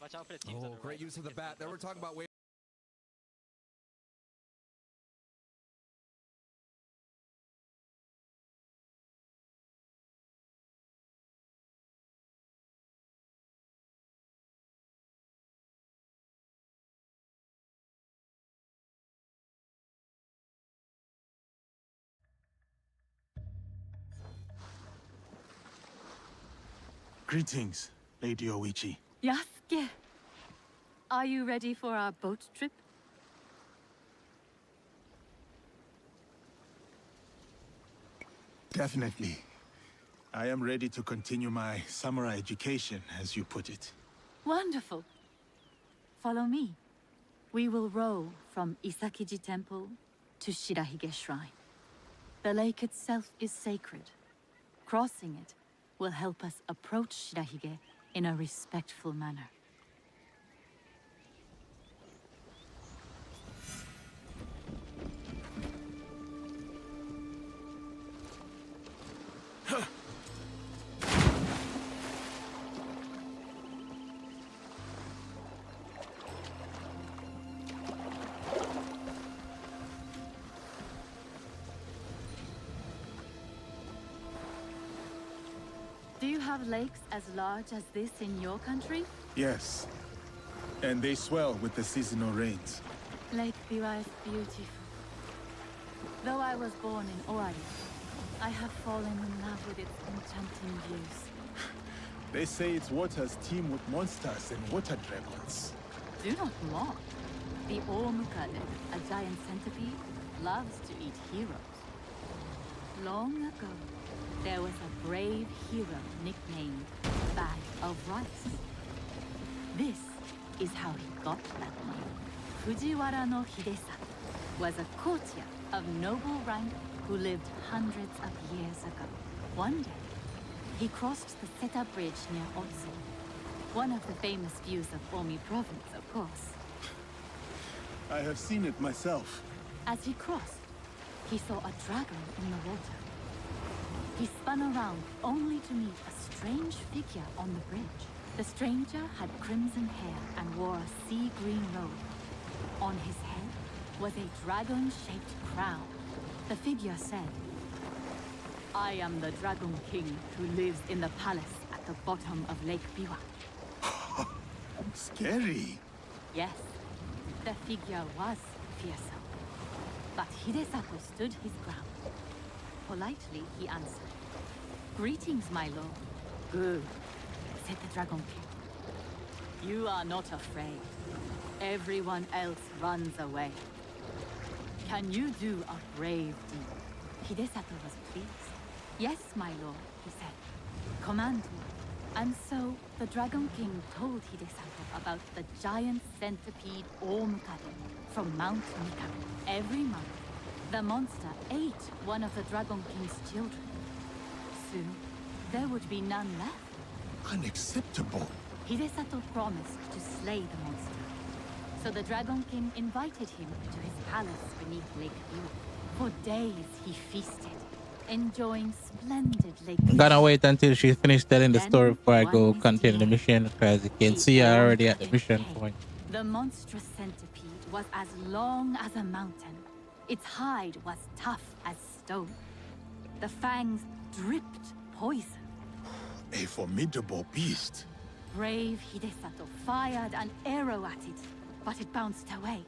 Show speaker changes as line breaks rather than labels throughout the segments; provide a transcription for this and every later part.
Watch out for the teams on
Oh,
the
great
right.
use of the bat. There we're talking about.
Greetings, Lady Oichi.
Yasuke, are you ready for our boat trip?
Definitely. I am ready to continue my samurai education, as you put it.
Wonderful. Follow me. We will row from Isakiji Temple to Shirahige Shrine. The lake itself is sacred. Crossing it will help us approach Shirahige in a respectful manner. Do you have lakes as large as this in your country?
Yes. And they swell with the seasonal rains.
Lake Biwa is beautiful. Though I was born in Owari, I have fallen in love with its enchanting views.
They say its waters teem with monsters and water dragons.
Do not mock. The Omukade, a giant centipede, loves to eat heroes. Long ago, there was a brave hero nicknamed Bag of Rice. This is how he got that name. Fujiwara no Hidesato was a courtier of noble rank who lived hundreds of years ago. One day, he crossed the Seta Bridge near Otsu, one of the famous views of Omi province, of course.
I have seen it myself.
As he crossed, he saw a dragon in the water. He spun around only to meet a strange figure on the bridge. The stranger had crimson hair and wore a sea green robe. On his head was a dragon-shaped crown. The figure said, "I am the Dragon King who lives in the palace at the bottom of Lake Biwa."
Scary.
Yes, the figure was fearsome. But Hidesato stood his ground. Politely, he answered, "Greetings, my lord." "Good," said the Dragon King. "You are not afraid. Everyone else runs away. Can you do a brave deed?" Hidesato was pleased. "Yes, my lord," he said. "Command me." And so, the Dragon King told Hidesato about the giant centipede Omukade from Mount Mikami. Every month, the monster ate one of the Dragon King's children. Soon, there would be none left.
Unacceptable.
Hidesato promised to slay the monster. So the Dragon King invited him to his palace beneath Lake Biwa. For days he feasted, enjoying splendid lake
I'm gonna wait until she finished telling the
Then,
story before I
one
go
misty
continue the
day,
mission, because you can
the
see her already at the
Omukade
mission
came.
point.
The monstrous centipede was as long as a mountain. Its hide was tough as stone. The fangs dripped poison.
A formidable beast.
Brave Hidesato fired an arrow at it, but it bounced away.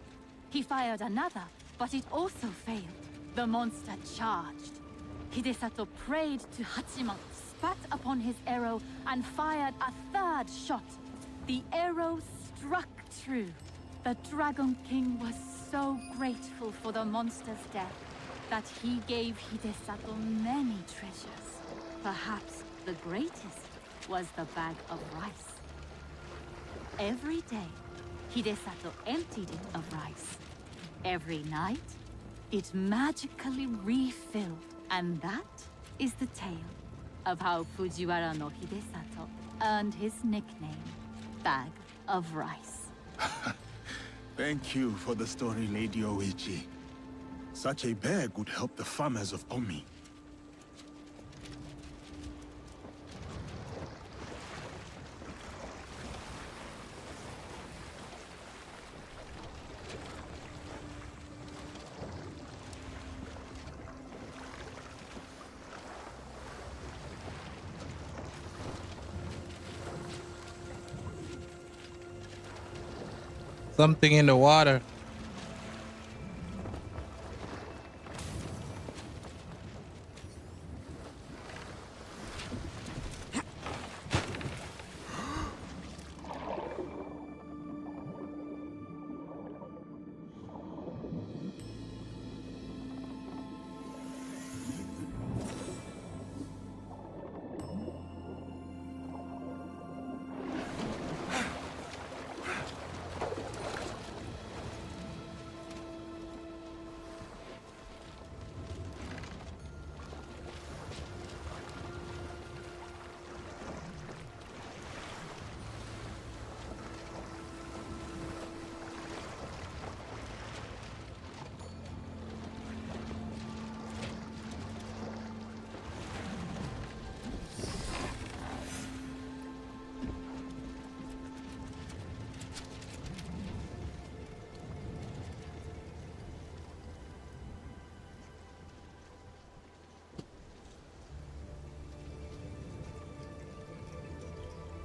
He fired another, but it also failed. The monster charged. Hidesato prayed to Hachiman, spat upon his arrow, and fired a third shot. The arrow struck true. The Dragon King was so grateful for the monster's death that he gave Hidesato many treasures. Perhaps the greatest was the bag of rice. Every day, Hidesato emptied it of rice. Every night, it magically refilled. And that is the tale of how Fujiwara no Hidesato earned his nickname, Bag of Rice.
Thank you for the story, Lady Oichi. Such a bag would help the farmers of Omi.
something in the water.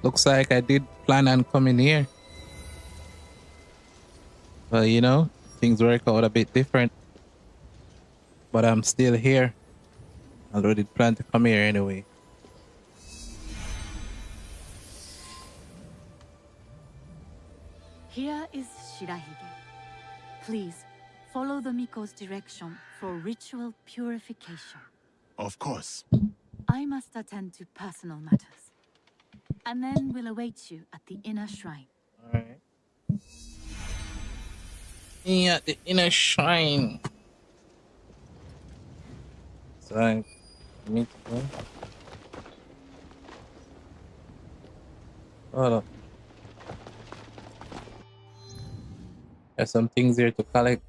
Looks like I did plan on coming here. But you know, things work out a bit different. But I'm still here. I already planned to come here anyway.
Here is Shirahige. Please, follow the Miko's direction for ritual purification.
Of course.
I must attend to personal matters. And then we'll await you at the inner shrine.
Alright. Me at the inner shrine. So I need to go. Hold up. There's some things here to collect.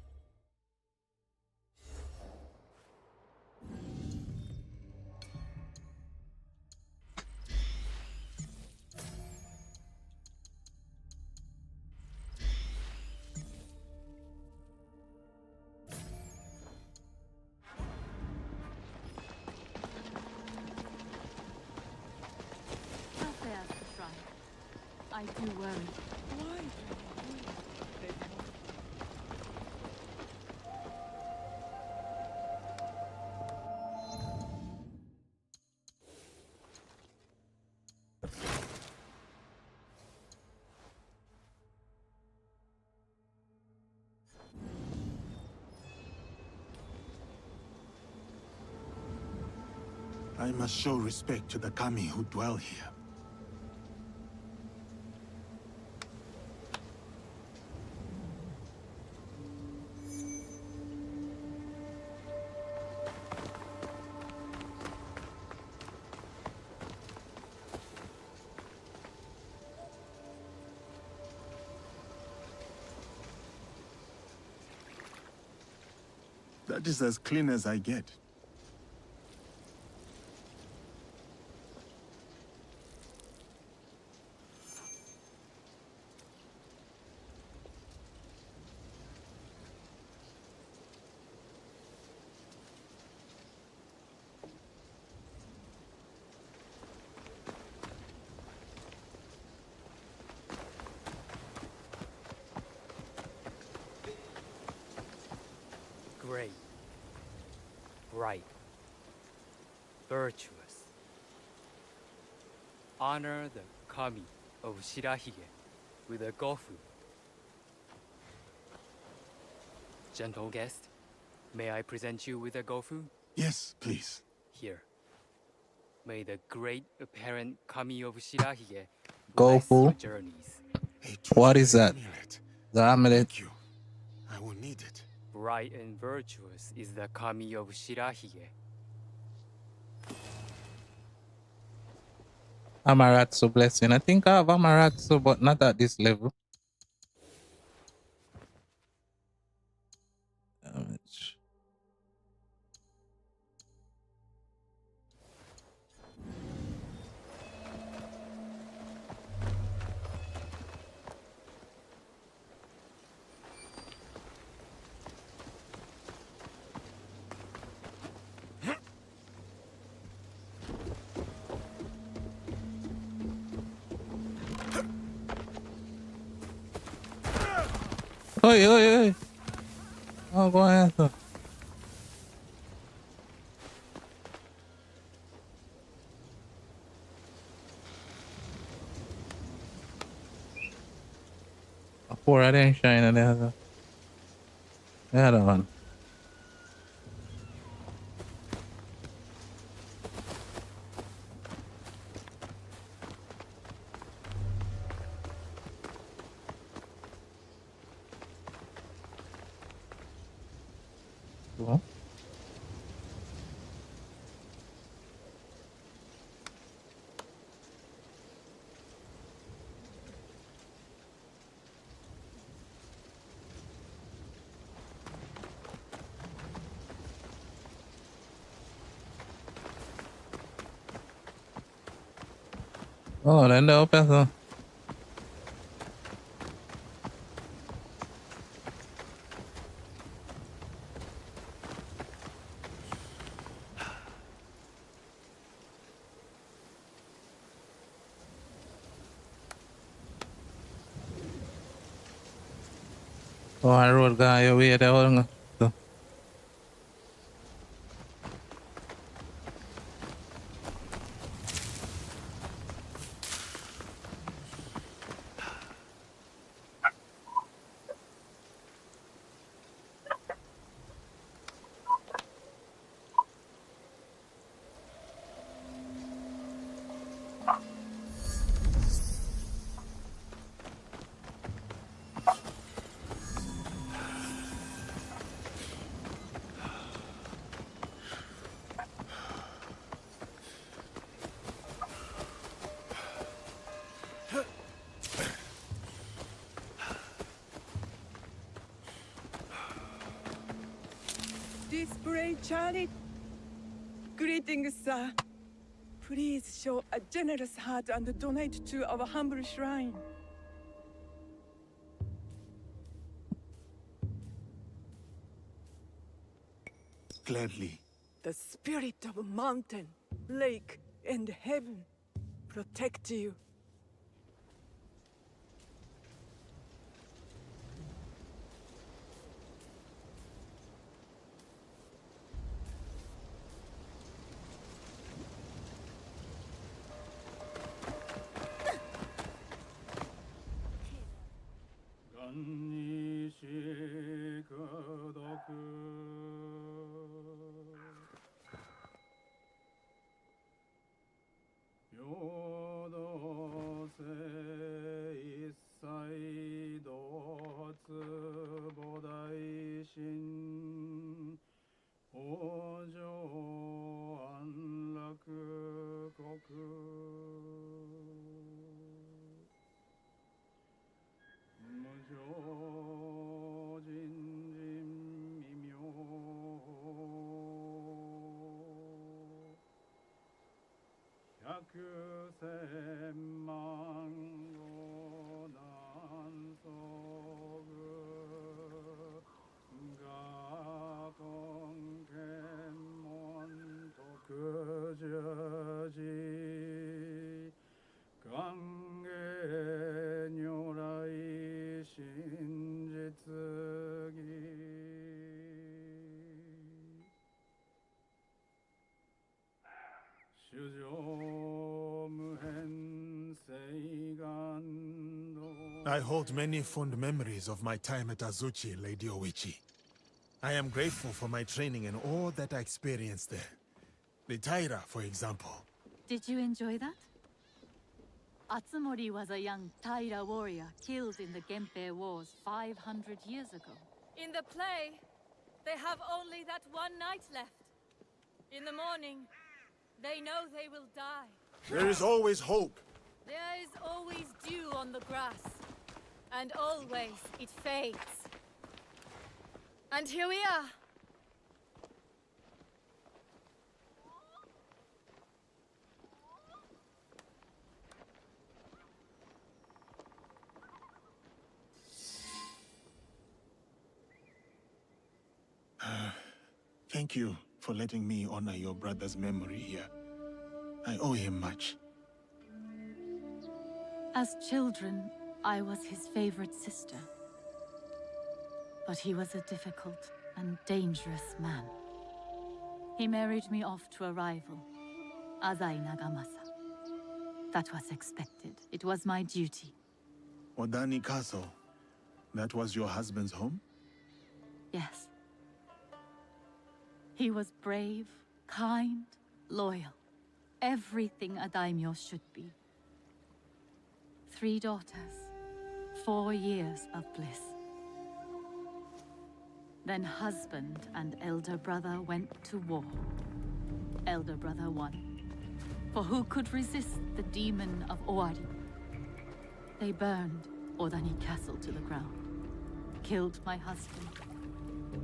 How fares the shrine? I do worry.
I must show respect to the kami who dwell here. That is as clean as I get.
Great, bright, virtuous. Honor the kami of Shirahige with a gofu. Gentle guest, may I present you with a gofu?
Yes, please.
Here. May the great apparent kami of Shirahige
Gofu?
bless your journeys.
What is that?
Amulet.
The amulet.
Thank you. I will need it.
Bright and virtuous is the kami of Shirahige.
Amaratsu blessing. I think I have Amaratsu, but not at this level. Damage. Oi, oi, oi. Oh, go ahead. Por I didn't shine there. Yeah, that one. Cool. Oh, then the open so. Oh, I road guy away there. So.
This brave Charlie. Greetings, sir. Please show a generous heart and donate to our humble shrine.
Gladly.
The spirit of mountain, lake, and heaven protect you.
I hold many fond memories of my time at Azuchi, Lady Oichi. I am grateful for my training and all that I experienced there. The Taira, for example.
Did you enjoy that? Atsumori was a young Taira warrior killed in the Genpei Wars 500 years ago.
In the play, they have only that one night left. In the morning, they know they will die.
There is always hope.
There is always dew on the grass. And always it fades. And here we are.
Thank you for letting me honor your brother's memory here. I owe him much.
As children, I was his favorite sister. But he was a difficult and dangerous man. He married me off to a rival, Azai Nagamasa. That was expected. It was my duty.
Odani Castle. That was your husband's home?
Yes. He was brave, kind, loyal. Everything a daimyo should be. 3 daughters, 4 years of bliss. Then husband and elder brother went to war. Elder brother won. For who could resist the demon of Owari? They burned Odani Castle to the ground, killed my husband,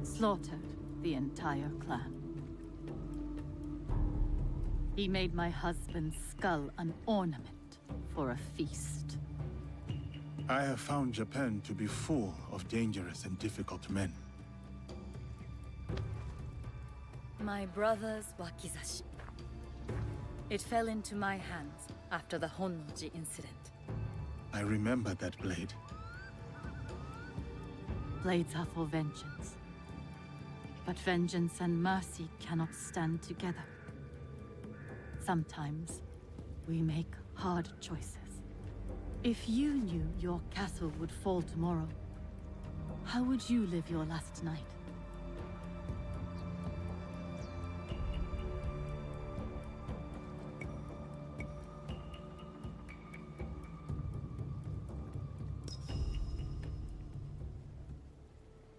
slaughtered the entire clan. He made my husband's skull an ornament for a feast.
I have found Japan to be full of dangerous and difficult men.
My brother's wakizashi. It fell into my hands after the Honnoji incident.
I remember that blade.
Blades are for vengeance. But vengeance and mercy cannot stand together. Sometimes, we make hard choices. If you knew your castle would fall tomorrow, how would you live your last night?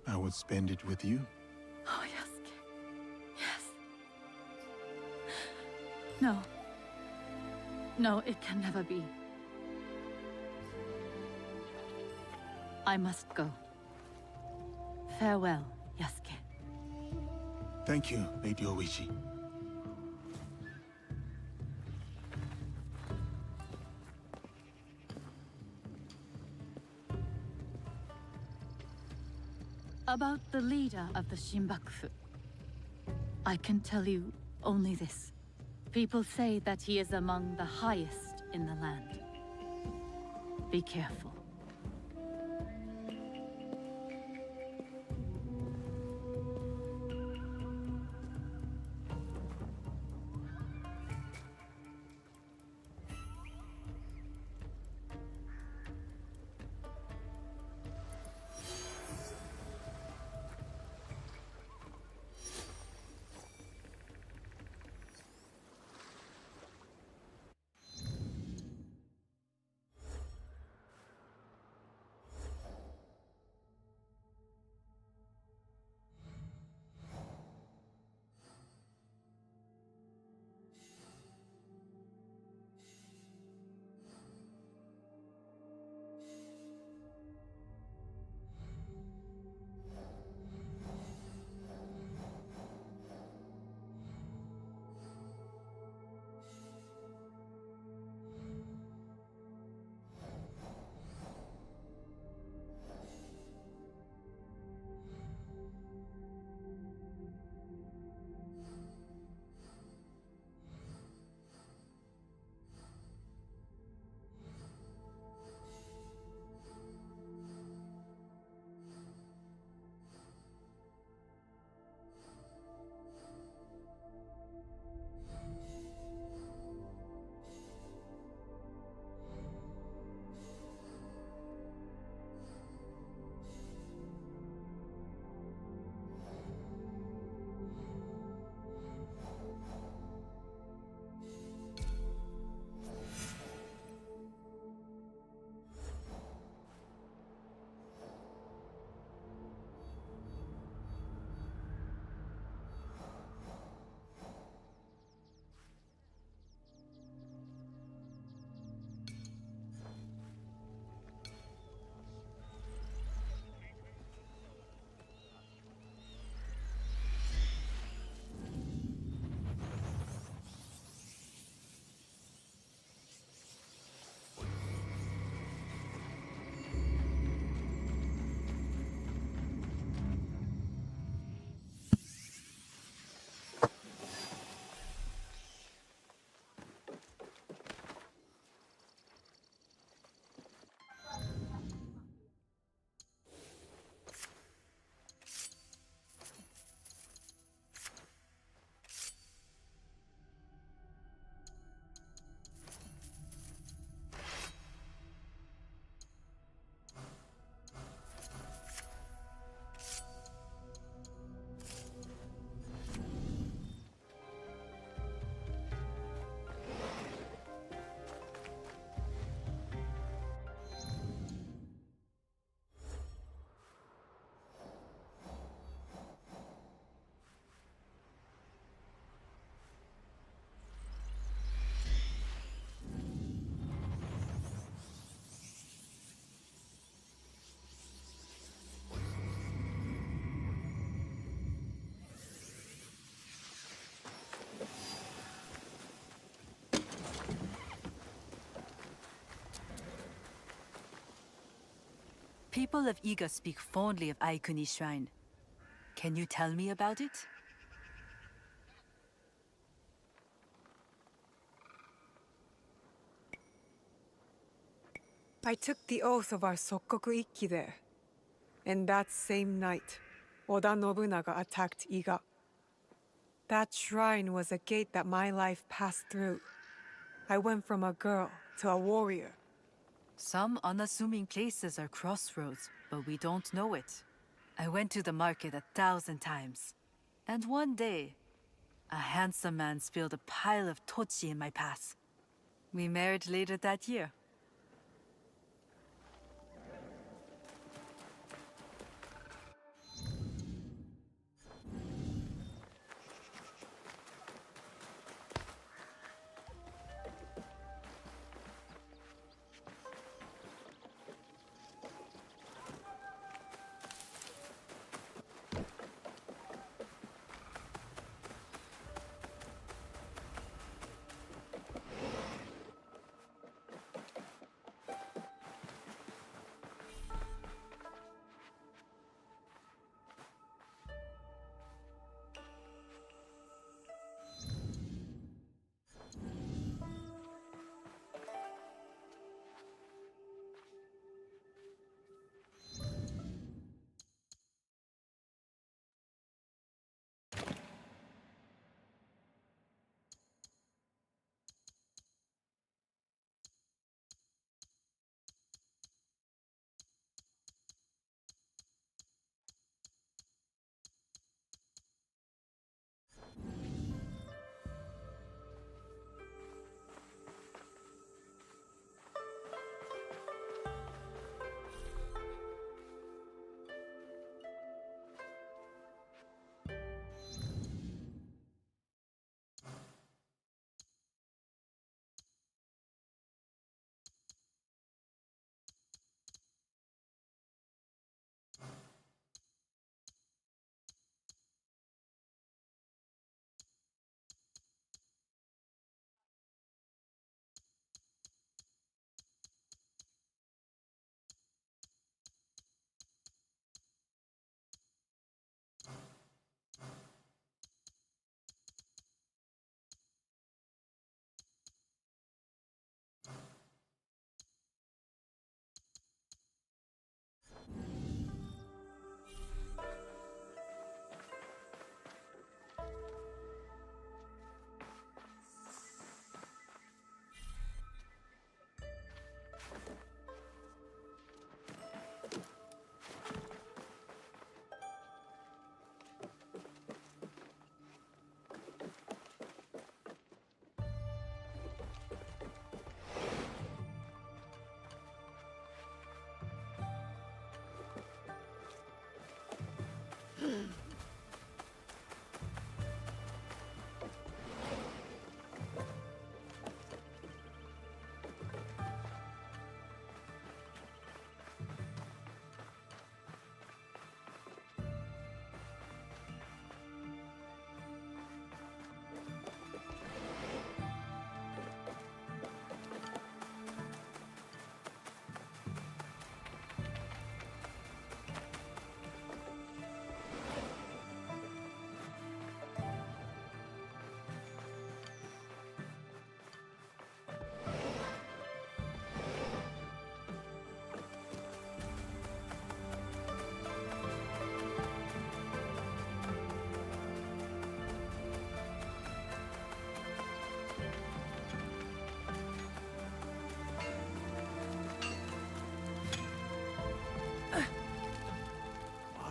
I would spend it with you.
Oh, Yasuke. Yes. No. No, it can never be. I must go. Farewell, Yasuke.
Thank you, Lady Oichi.
About the leader of the Shinbakufu, I can tell you only this. People say that he is among the highest in the land. Be careful.
people of Iga speak fondly of Aikuni Shrine. Can you tell me about it?
I took the oath of our Sokkoku Ikki there. And that same night, Oda Nobunaga attacked Iga. That shrine was a gate that my life passed through. I went from a girl to a warrior.
Some unassuming places are crossroads, but we don't know it. I went to the market 1,000 times. And one day, a handsome man spilled a pile of tochi in my path. We married later that year.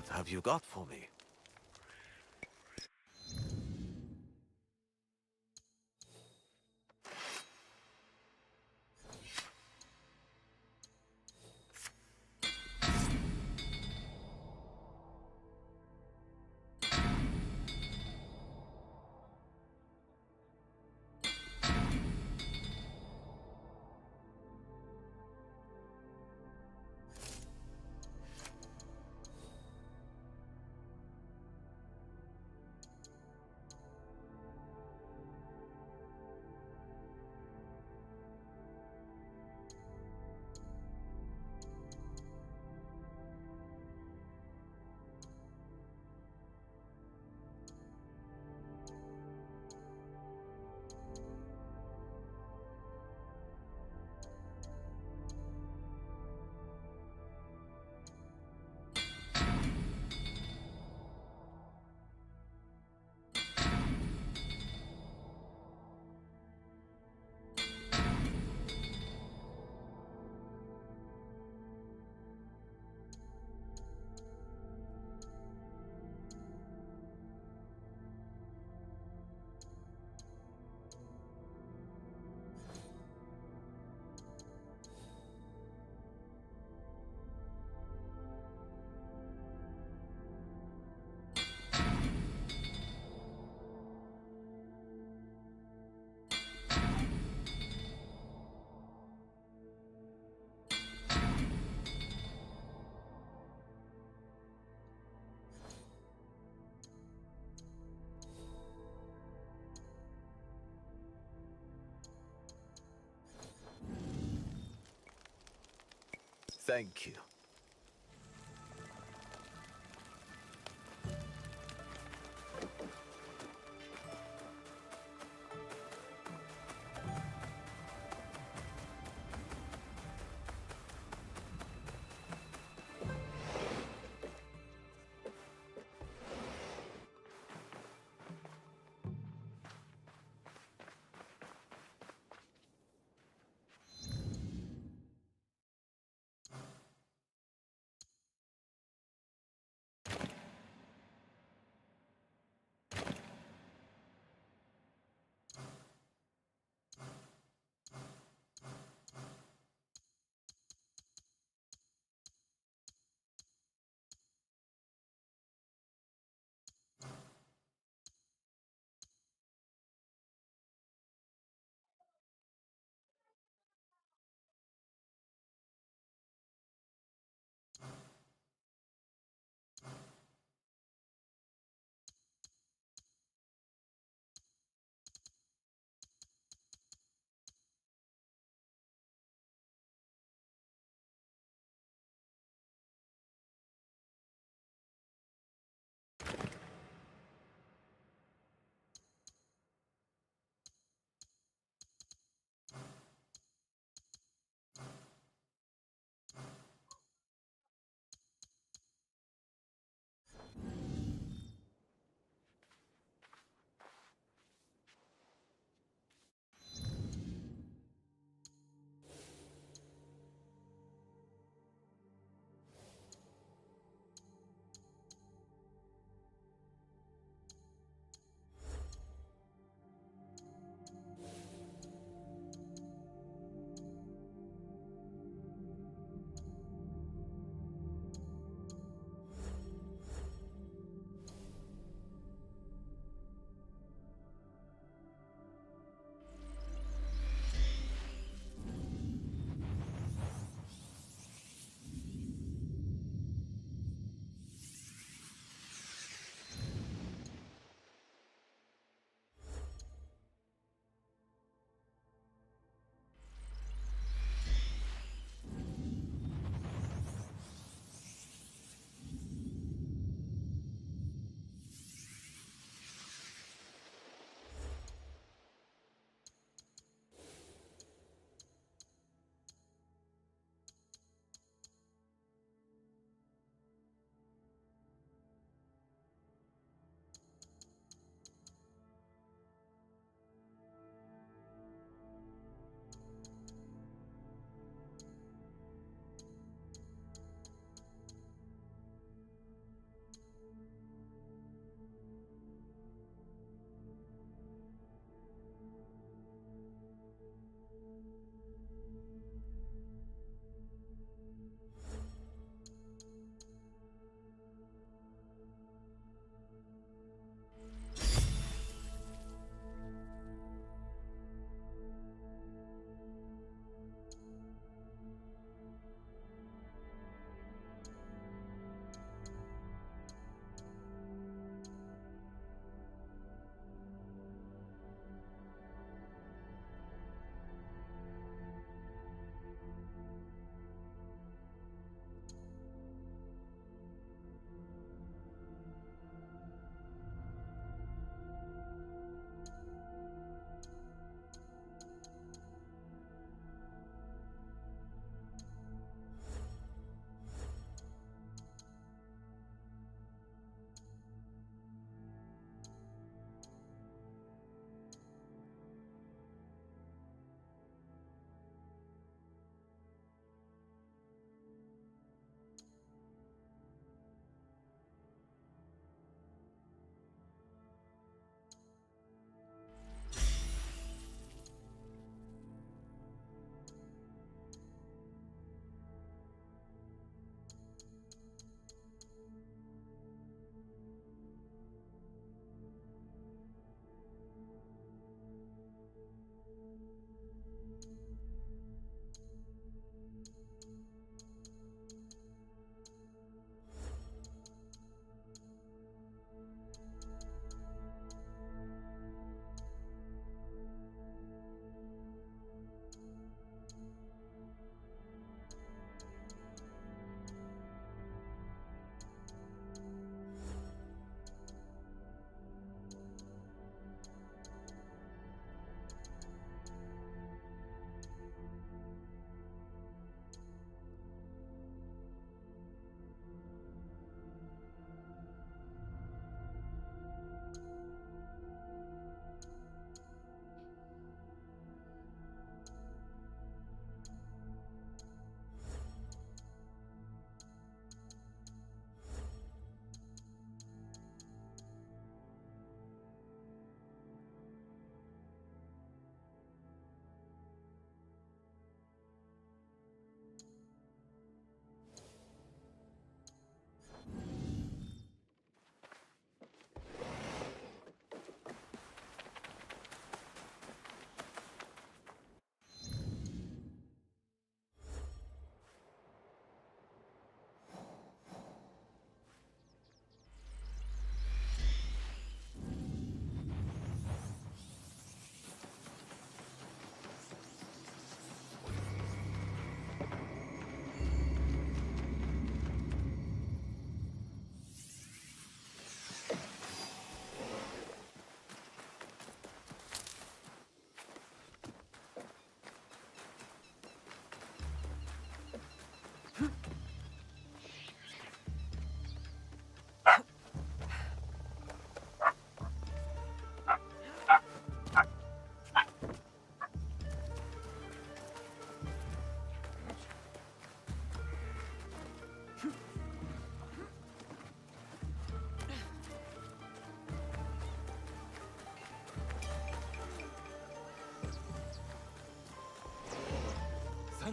What have you got for me? Thank you.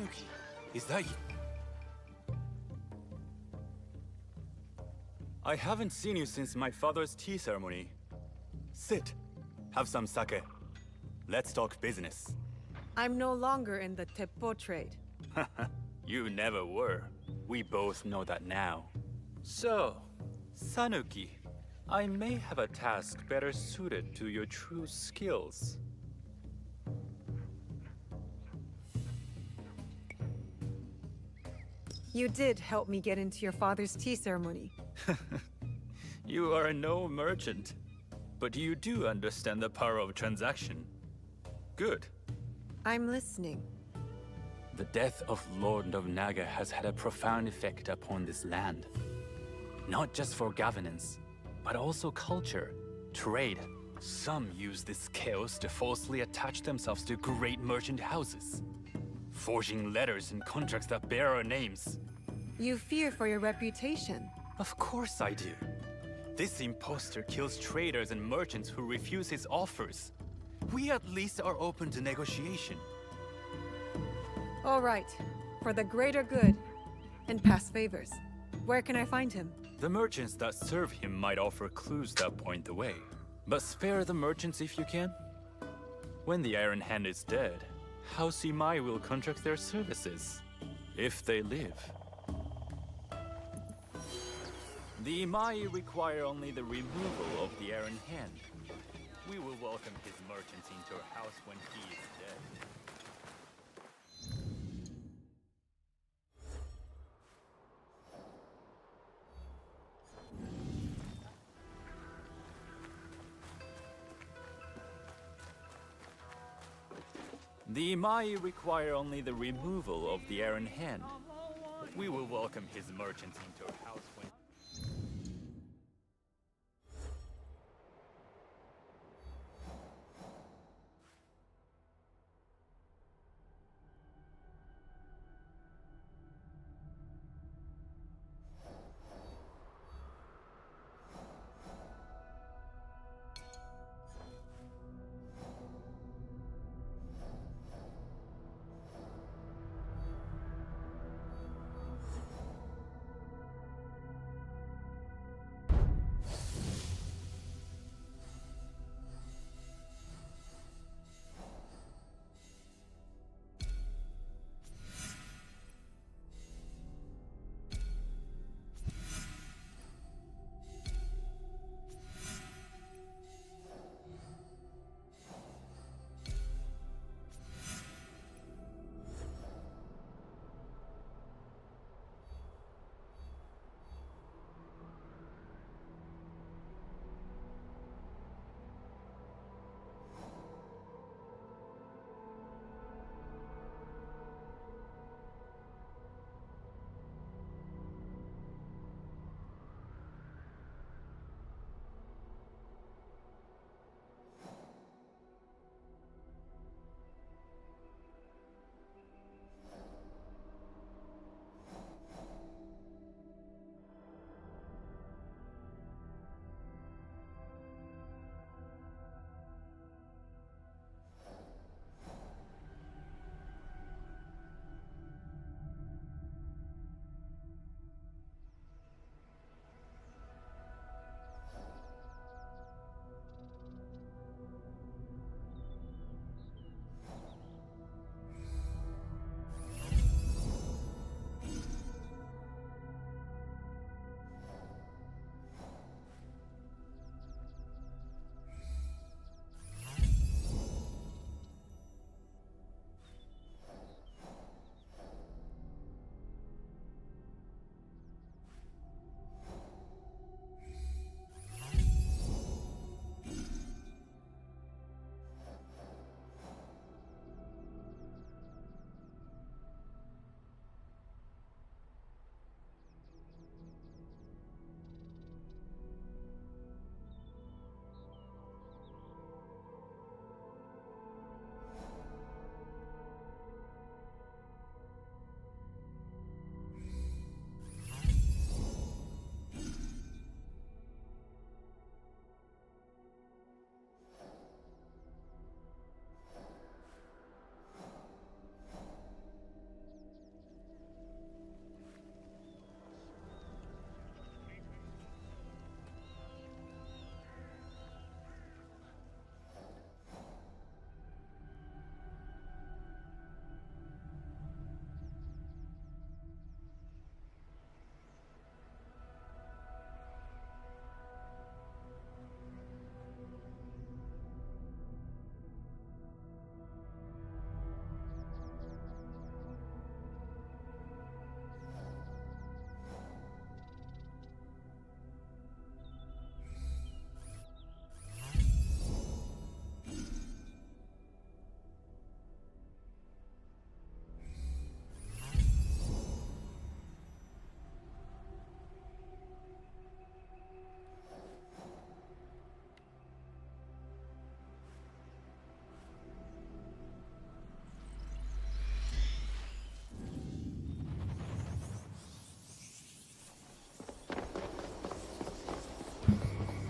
Sanuki, is that you? I haven't seen you since my father's tea ceremony. Sit. Have some sake. Let's talk business.
I'm no longer in the teppo trade.
You never were. We both know that now. So, Sanuki, I may have a task better suited to your true skills.
You did help me get into your father's tea ceremony.
You are no merchant, but you do understand the power of transaction. Good.
I'm listening.
The death of Lord Nobunaga has had a profound effect upon this land. Not just for governance, but also culture, trade. Some use this chaos to falsely attach themselves to great merchant houses, forging letters and contracts that bear our names.
You fear for your reputation.
Of course I do. This impostor kills traders and merchants who refuse his offers. We at least are open to negotiation.
All right, for the greater good and past favors. Where can I find him?
The merchants that serve him might offer clues that point the way. But spare the merchants if you can. When the Iron Hand is dead, House Imai will contract their services. If they live. The Imai require only the removal of the Iron Hand. We will welcome his merchants into our house when he is dead. The Imai require only the removal of the Iron Hand. We will welcome his merchants into our house when...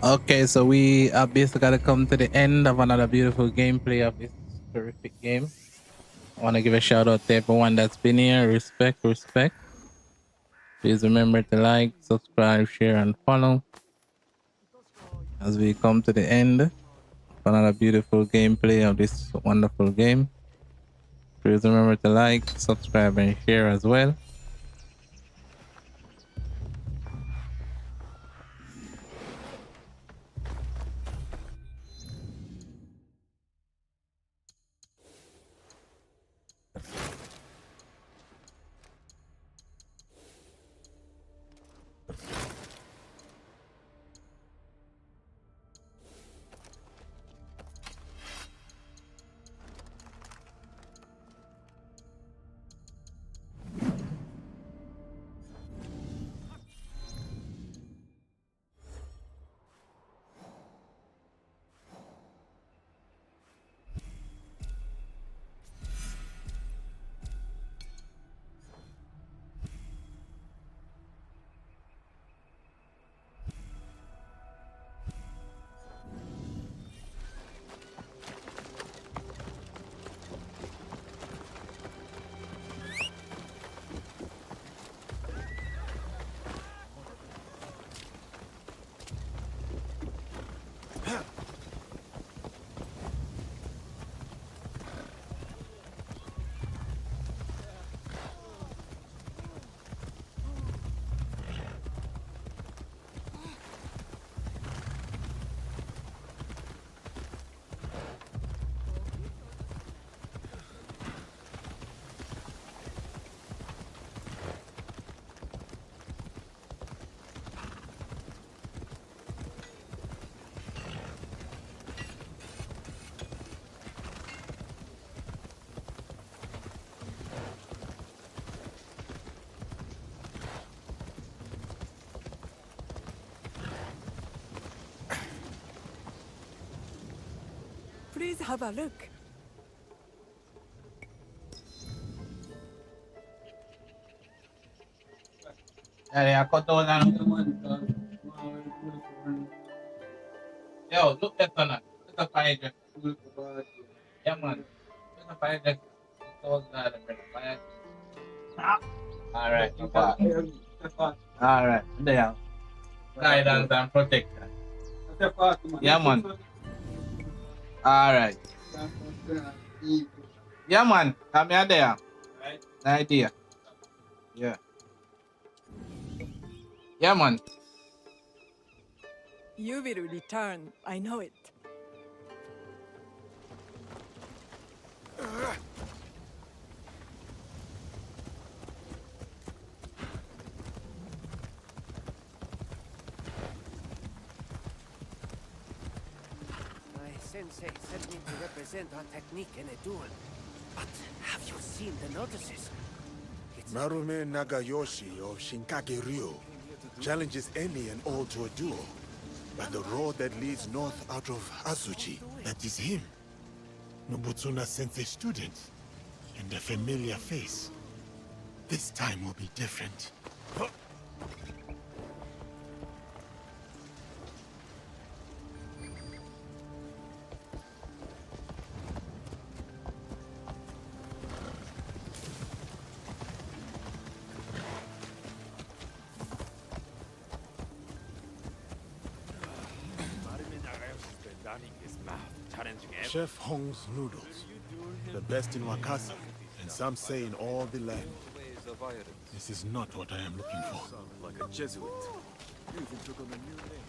Okay, so we have basically got to come to the end of another beautiful gameplay of this terrific game. I want to give a shout out to everyone that's been here. Respect, respect. Please remember to like, subscribe, share, and follow as we come to the end of another beautiful gameplay of this wonderful game. Please remember to like, subscribe, and share as well.
Please have a look.
Yo, look at that. Look at fire dress. Yeah, man. Look at fire dress. All right. All right. There. Guidance and protection. Yeah, man. All right. Yeah, man. Come here there. Right. Idea. Yeah. Yeah, man.
You will return. I know it.
My sensei sent me to represent our technique in a duel. But have you seen the notices?
Marume Nagayoshi of Shinkage Ryo challenges any and all to a duel. By the road that leads north out of Azuchi, that is him. Nobutsuna Sensei student, and a familiar face. This time will be different. Chef Hong's noodles, the best in Wakasa, and some say in all the land. This is not what I am looking for.
Like a Jesuit. You even took on a new name.